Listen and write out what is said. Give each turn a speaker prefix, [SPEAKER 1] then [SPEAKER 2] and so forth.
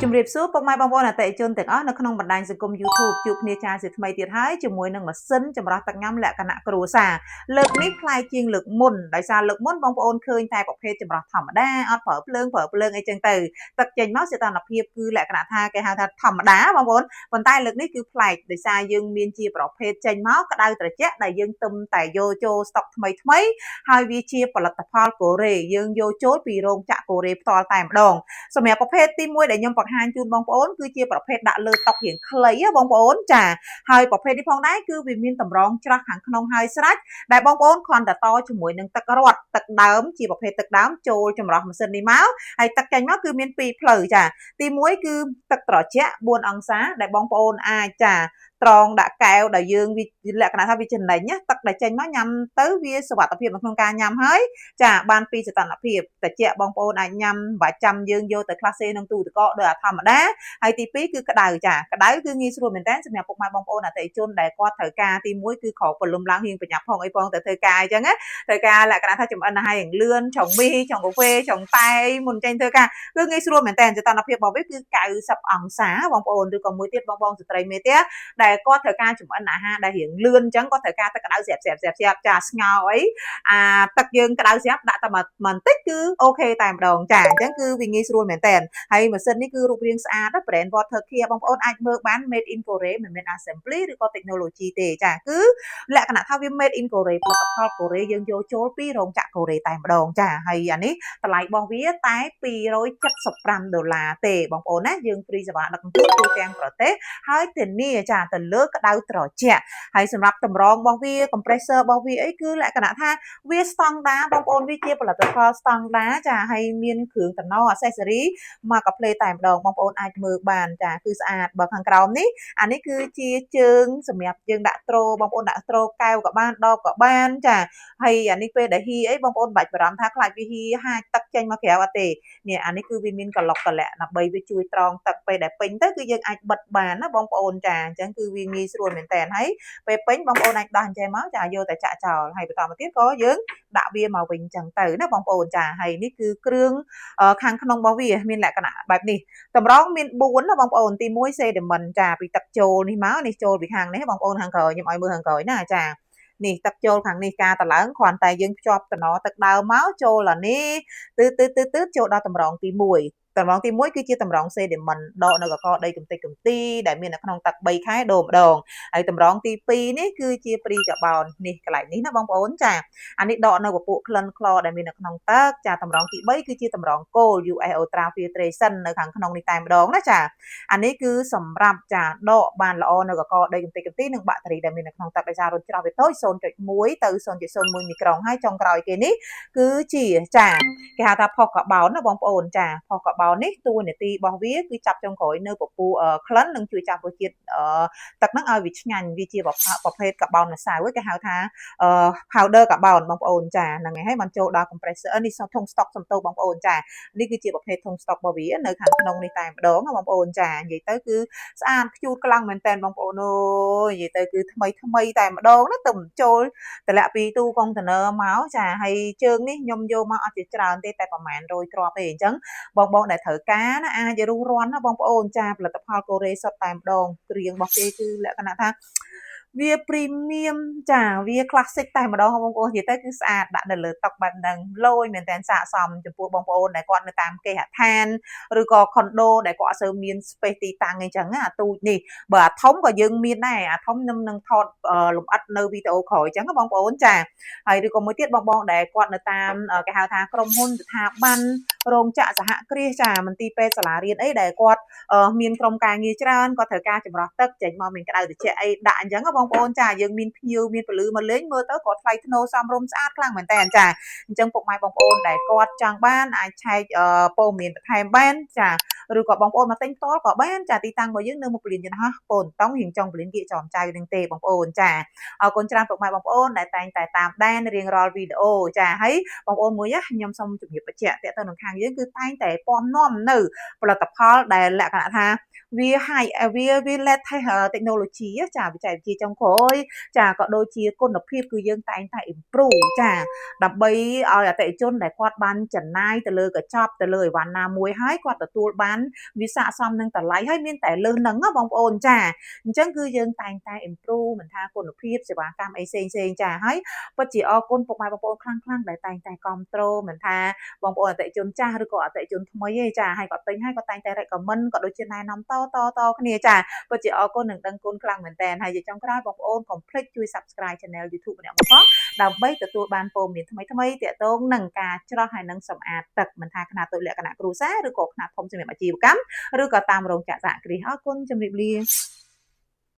[SPEAKER 1] ជំរាបសួរពុកម៉ែបងប្អូនអតិថិជនទាំងអស់នៅក្នុងបណ្ដាញសង្គម YouTube ជួបគ្នាចាជាថ្មីទៀតហើយជាមួយនឹងម៉ាស៊ីនចម្រោះទឹកញ៉ាំលក្ខណៈគ្រួសារលើកនេះប្លែកជាងលើកមុនដោយសារលើកមុនបងប្អូនឃើញតែប្រភេទចម្រោះធម្មតាអត់ប្រើភ្លើងអីចឹងទៅទឹកចេញមកសីតុណ្ហភាពគឺលក្ខណៈថាគេហៅថាធម្មតាបងប្អូនប៉ុន្តែលើកនេះគឺប្លែកដោយសារយើងមានជាប្រភេទចេញមកក្តៅត្រជាក់ដែលយើងទឹមតែយកចូលស្តុកថ្មីហើយវាជាផលិតផលកូរ៉េយើងយកចូលពីរោងចក្រកូរ៉េផ្ទាល់តែម្ដងសម្រាប់ប្រភេទទី1ដែលខ្ញុំបង្ហាញជូនបងប្អូនគឺជាប្រភេទដាក់លើតុរៀងខ្លីបងប្អូនចាហើយប្រភេទនេះផងដែរគឺវាមានតម្រងច្រាស់ខាងក្នុងហើយស្រេចដែលបងប្អូនគ្រាន់តែតជាមួយនឹងទឹករត់ទឹកដើមជាប្រភេទទឹកដើមចូលចម្រោះម៉ាស៊ីននេះមកហើយទឹកចេញមកគឺមាន2ផ្លូវចាទី1គឺទឹកត្រជាក់4អង្សាដែលបងប្អូនអាចចាត្រងដាក់កែវដែលយើងវាលក្ខណៈថាវាចំណេញទឹកដែលចេញមកញ៉ាំទៅវាសុវត្ថិភាពនៅក្នុងការញ៉ាំហើយចាបានពីសីតុណ្ហភាពត្រជាក់បងប្អូនអាចញ៉ាំបាច់ចាំយើងយកទៅក្លាសេក្នុងទូទឹកកកដោយអាធម្មតាហើយទី2គឺក្តៅចាក្តៅគឺងាយស្រួលមែនតើសម្រាប់ពុកម៉ែបងប្អូនអតិថិជនដែលគាត់ត្រូវការទី1គឺក្រោកពលំឡើងរៀងប្រញាប់ផងអីផងទៅធ្វើការអញ្ចឹងណាត្រូវការលក្ខណៈថាចំអិនអាហាររៀងលឿនចុងមីចុងកាហ្វេចុងតែមុនចេញធ្វើការគឺងាយស្រួលមែនតើសីតុណ្ហភាពរបស់វាគឺ90អង្សាបងប្អូនឬក៏មួយទៀតបងស្ត្រីមេផ្ទះដែលគាត់ត្រូវការចំអិនអាហារដែលរៀងលឿនអញ្ចឹងគាត់ត្រូវការទឹកក្តៅស្រាប់ចាស្ងោរអីទឹកយើងក្តៅស្រាប់ដាក់តែបន្តិចគឺអូខេតែម្ដងចាអញ្ចឹងគឺវាងាយស្រួលមែនតើហើយម៉ាស៊ីននេះគឺរូបរាងស្អាតណា brand Water Care បងប្អូនអាចមើលបាន made in Korea មិនមែន assembly ឬក៏ technology ទេចាគឺលក្ខណៈថាវា made in Korea ផលិតផលកូរ៉េយើងយកចូលពីរោងចក្រកូរ៉េតែម្ដងចាហើយអានេះតម្លៃរបស់វាតែ$275ទេបងប្អូនណាយើង free សេវាដឹកជញ្ជូនទូទាំងប្រទេសហើយធានាចាទៅលើក្តៅត្រជាក់ហើយសម្រាប់តម្រងរបស់វា compressor របស់វាអីគឺលក្ខណៈថាវាស្តង់ដាបងប្អូនវាជាផលិតផលស្តង់ដាចាហើយមានគ្រឿងតំណ accessory មកកាផ្លេតែម្ដងបងប្អូនអាចមើលបានចាគឺស្អាតបើខាងក្រោមនេះអានេះគឺជាជើងសម្រាប់យើងដាក់ត្រូបងប្អូនដាក់ត្រូកែវក៏បានដបក៏បានចាហើយអានេះពេលដែលហ៊ីអីបងប្អូនបាច់បារម្ភថាខ្លាចវាហ៊ីហាចទឹកចេញមកក្រៅអត់ទេនេះអានេះគឺវាមានកឡុកកលាក់ដើម្បីវាជួយត្រងទឹកពេលដែលពេញទៅគឺយើងអាចបិទបានណាបងប្អូនចាអញ្ចឹងគឺវាងាយស្រួលមែនតើហើយពេលពេញបងប្អូនអាចដោះអញ្ចឹងមកចាយកតែចាក់ចោលហើយបន្តមកទៀតក៏យើងដាក់វាមកវិញអញ្ចឹងទៅណាបងប្អូនចាហើយនេះគឺគ្រឿងខាងក្នុងរបស់វាមានលក្ខណៈបែបនេះតម្រងមាន4ណាបងប្អូនទី1សេដាមិនចាពីទឹកចូលនេះមកនេះចូលពីខាងនេះបងប្អូនខាងក្រោយខ្ញុំឲ្យមើលខាងក្រោយណាចានេះទឹកចូលខាងនេះការតឡើងគ្រាន់តែយើងភ្ជាប់តំណទឹកដើមមកចូលអានេះទឺចូលដល់តម្រងទី1តម្រងទី1គឺជាតម្រងសេដាមិនដកនៅកកដីកំតិចកំទីដែលមាននៅក្នុងទឹក3ខែដូរម្ដងហើយតម្រងទី2នេះគឺជាព្រីកាបូននេះកន្លែងនេះណាបងប្អូនចាអានេះដកនៅពពួកក្លិនក្លដែលមាននៅក្នុងទឹកចាតម្រងទី3គឺជាតម្រងគោល US Ultra Filtration នៅខាងក្នុងនេះតែម្ដងណាចាអានេះគឺសម្រាប់ចាដកបានល្អនៅកកដីកំតិចកំទីនិងបាក់តេរីដែលមាននៅក្នុងទឹកដោយសាររត់ច្រោះវាតូច 0.1 ទៅ 0.01 មីក្រូនហើយចុងក្រោយគេនេះគឺជាចាគេហៅថាផុសកាបូនណាបងប្អូនចាផុសកាបូននេះតួនាទីរបស់វាគឺចាប់ចុងក្រោយនៅពពុះក្លិននិងជួយចាប់រសជាតិទឹកហ្នឹងឲ្យវាឆ្ងាញ់វាជាប្រភេទកាបូនម្សៅគេហៅថា powder កាបូនបងប្អូនចាហ្នឹងហើយបានចូលដល់ compressor នេះធុងស្តុកសំតោបងប្អូនចានេះគឺជាប្រភេទធុងស្តុករបស់វានៅខាងក្នុងនេះតែម្ដងបងប្អូនចានិយាយទៅគឺស្អាតខ្ជូតខ្លាំងមែនតើបងប្អូនអូយនិយាយទៅគឺថ្មីតែម្ដងណាទៅចូលតម្លាក់ពីទូកុងតឺន័រមកចាហើយជើងនេះខ្ញុំយកមកអត់ជាច្រើនទេតែប្រហែល100គ្រាប់ទេអញ្ចឹងបងដែលត្រូវការណាអាចរុះរាន់ណាបងប្អូនចាផលិតផលកូរ៉េសុទ្ធតែម្ដងគ្រឿងរបស់គេគឺលក្ខណៈថាវា premium ចាវា classic តែម្ដងបងប្អូននិយាយទៅគឺស្អាតដាក់នៅលើតុបែបហ្នឹងលយមែនតើស័ក្តិសមចំពោះបងប្អូនដែលគាត់នៅតាមគេហដ្ឋានឬក៏ condo ដែលគាត់អត់សូវមាន space ទីតាំងអីចឹងអាទូចនេះបើអាធំក៏យើងមានដែរអាធំខ្ញុំនឹងថតលម្អិតនៅវីដេអូក្រោយចឹងបងប្អូនចាហើយឬក៏មួយទៀតបងដែលគាត់នៅតាមគេហៅថាក្រុមហ៊ុនស្ថាប័នរោងចក្រសហគ្រាសចាមន្ទីរពេទ្យសាលារៀនអីដែលគាត់មានក្រុមការងារច្រើនគាត់ត្រូវការចម្រោះទឹកចេញមកមានក្តៅត្រជាក់អីដាក់អញ្ចឹងបងប្អូនចាយើងមានភ្ញៀវមានពលឺមកលេងមើលទៅគាត់ថ្លៃថ្នូរសមរម្យស្អាតខ្លាំងមែនតើចាអញ្ចឹងពុកម៉ែបងប្អូនដែលគាត់ចង់បានអាចឆែកព័ត៌មានបន្ថែមបានចាឬក៏បងប្អូនមកទិញផ្ទាល់ក៏បានចាទីតាំងរបស់យើងនៅមុខពលានយន្តហោះពនតុងរៀងចុងពលានគៀកចំចៅនឹងទេបងប្អូនចាអរគុណច្រើនពុកម៉ែបងប្អូនដែលតែងតែតាមដានរៀងរាល់វីដេអូចាហើយបងប្អូនមួយខ្ញុំសូមជម្រាបបញ្ជាក់តើទៅនឹងខាងយើងគឺតែងតែពំនាំនៅផលិតផលដែលលក្ខណៈថាវា high វា latest technology ចាបច្ចេកវិទ្យាចុងក្រោយចាក៏ដូចជាគុណភាពគឺយើងតែងតែ improve ចាដើម្បីឲ្យអតិថិជនដែលគាត់បានចំណាយទៅលើកញ្ចប់ទៅលើអីវ៉ាន់ណាមួយហើយគាត់ទទួលបាន វាស័ក្តិសមនឹងតម្លៃហើយមានតែលើសហ្នឹងបងប្អូនចាអញ្ចឹងគឺយើងតែងតែ improve មិនថាគុណភាពសេវាកម្មអីផ្សេងចាហើយពិតជាអរគុណពុកម៉ែបងប្អូនខ្លាំងៗដែលតែងតែគ្រប់គ្រងមិនថាបងប្អូនអតិថិជនចាស់ឬក៏អតិថិជនថ្មីទេចាហើយគាត់ទិញហើយគាត់តែងតែ recommend ក៏ដូចជាណែនាំតគ្នាចាពិតជាអរគុណនិងដឹងគុណខ្លាំងមែនតើហើយជាចុងក្រោយបងប្អូនកុំភ្លេចជួយ Subscribe Channel YouTube ម្នាក់មកផងដើម្បីទទួលបានព័ត៌មានថ្មីៗទាក់ទងនឹងការច្រោះហើយនឹងសម្អាតទឹកមិនថាខ្នាតតូចលក្ខណៈគ្រួសារឬក៏ខ្នាតធំសម្រាប់អាជីវកម្មឬក៏តាមរោងចក្រសហគ្រាសអរគុណជំរាបលា